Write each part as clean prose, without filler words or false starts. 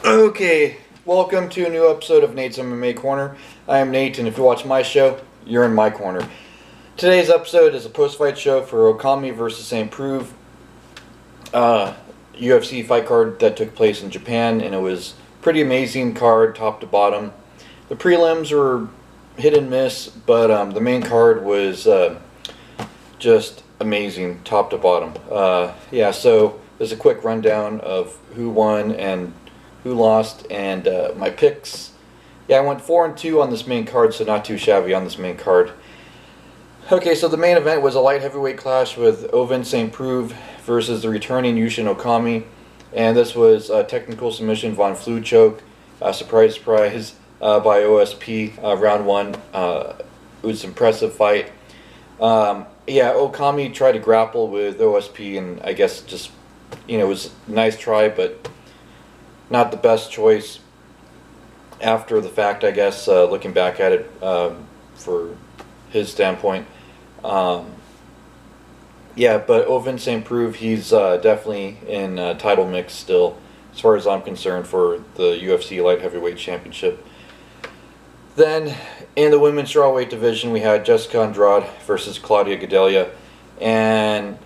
Okay, welcome to a new episode of Nate's MMA Corner. I am Nate, and if you watch my show, you're in my corner. Today's episode is a post-fight show for Okami versus St. Preux, UFC fight card that took place in Japan, and it was pretty amazing card, top to bottom. The prelims were hit and miss, but the main card was just amazing, top to bottom. So there's a quick rundown of who won and who lost, and my picks. I went 4-2 on this main card, so not too shabby on this main card. Okay, so the main event was a light heavyweight clash with Ovin St. Preux versus the returning Yushin Okami, and this was a technical submission Von Flue choke, surprise, surprise, by OSP, round one. It was an impressive fight. Okami tried to grapple with OSP, and I guess just, it was a nice try, but not the best choice after the fact, I guess, looking back at it for his standpoint. But Ovin St. Preux, he's definitely in title mix still, as far as I'm concerned, for the UFC Light Heavyweight Championship. Then, in the women's strawweight division, we had Jessica Andrade versus Claudia Gadelha, and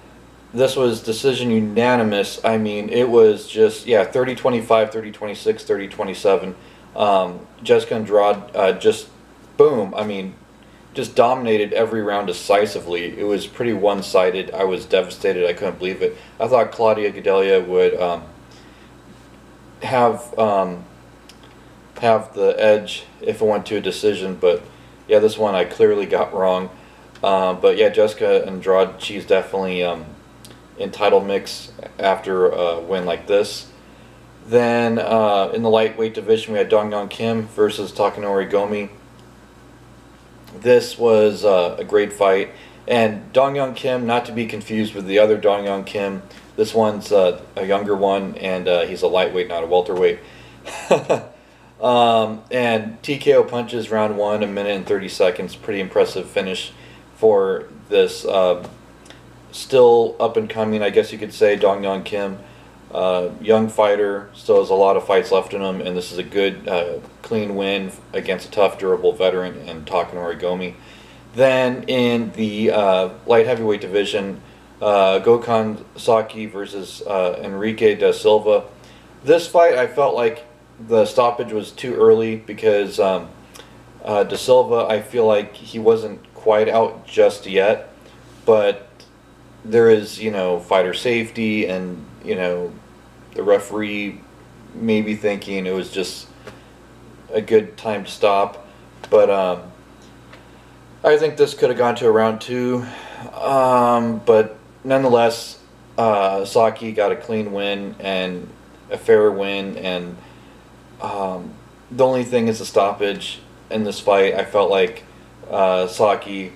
this was decision unanimous. I mean, it was just, 30-25, 30-26, 30-27. Jessica Andrade just, boom, just dominated every round decisively. It was pretty one-sided. I was devastated. I couldn't believe it. I thought Claudia Gadelha would have the edge if it went to a decision, but this one I clearly got wrong. Jessica Andrade, she's definitely in title mix after a win like this. Then in the lightweight division, we had Dong-Yeon Kim versus Takanori Gomi. This was a great fight, and Dong-Yeon Kim, not to be confused with the other Dong-Yeon Kim. This one's a younger one, and he's a lightweight, not a welterweight. And TKO punches round one, 1 minute and 30 seconds. Pretty impressive finish for this still up and coming, I guess you could say, Dong-Yeon Kim. Young fighter, still has a lot of fights left in him, and this is a good, clean win against a tough, durable veteran in Takanori Gomi. Then in the light heavyweight division, Gokhan Saki versus Enrique da Silva. This fight, I felt like the stoppage was too early because da Silva, I feel like he wasn't quite out just yet, but there is, fighter safety, and, the referee maybe thinking it was just a good time to stop. But I think this could have gone to a round two. But nonetheless, Saki got a clean win and a fair win, and the only thing is the stoppage in this fight. I felt like Saki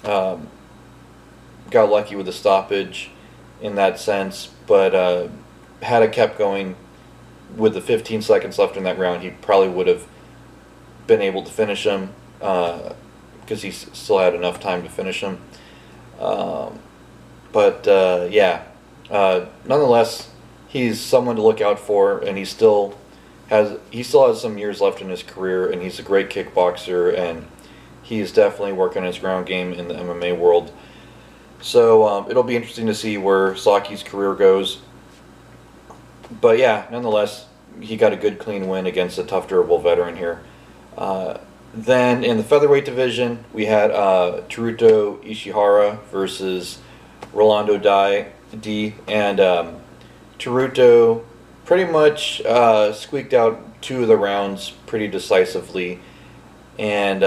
got lucky with the stoppage in that sense, but had it kept going with the 15 seconds left in that round, he probably would have been able to finish him because he still had enough time to finish him. Nonetheless, he's someone to look out for, and he still has some years left in his career, and he's a great kickboxer, and he's definitely working his ground game in the MMA world. So it'll be interesting to see where Saki's career goes. But nonetheless, he got a good clean win against a tough, durable veteran here. Then in the featherweight division, we had Teruto Ishihara versus Rolando D. And Teruto pretty much squeaked out 2 of the rounds pretty decisively. And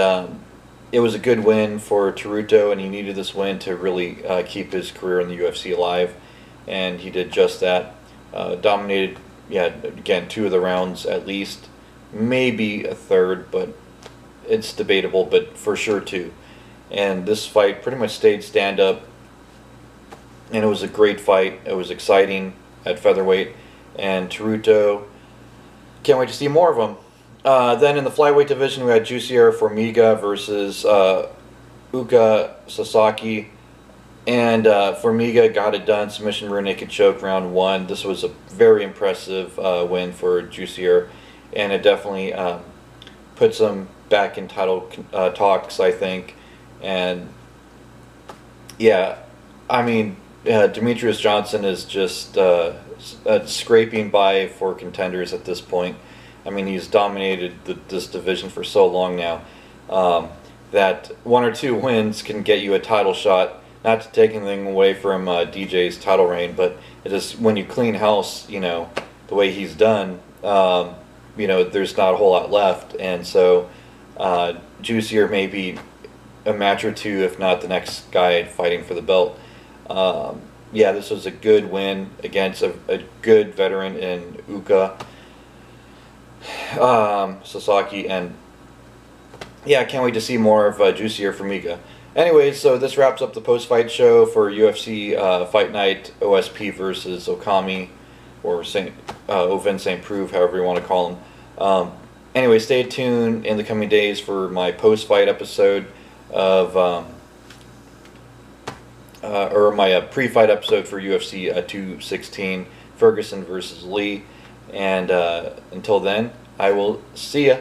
it was a good win for Teruto, and he needed this win to really keep his career in the UFC alive, and he did just that. Dominated, again, 2 of the rounds at least, maybe a third, but it's debatable, but for sure 2. And this fight pretty much stayed stand-up, and it was a great fight. It was exciting at featherweight, and Teruto, can't wait to see more of him. Then in the flyweight division, we had Jussier Formiga versus Uka Sasaki. And Formiga got it done, submission rear naked choke, round one. This was a very impressive win for Jussier. and it definitely puts him back in title talks, I think. And yeah, I mean, Demetrius Johnson is just scraping by for contenders at this point. I mean, he's dominated this division for so long now that one or two wins can get you a title shot. Not to take anything away from DJ's title reign, but it is when you clean house, you know, the way he's done, you know, there's not a whole lot left, and so Juicier maybe a match or two, if not the next guy fighting for the belt. Yeah, this was a good win against a good veteran in Uka Sasaki, and yeah, I can't wait to see more of Juicier from Uka. Anyways, so this wraps up the post-fight show for UFC Fight Night, OSP versus Okami, or Ovince St. Preux, however you want to call him. Anyway, stay tuned in the coming days for my post-fight episode of, or my pre-fight episode for UFC 216, Ferguson versus Lee. And until then, I will see ya.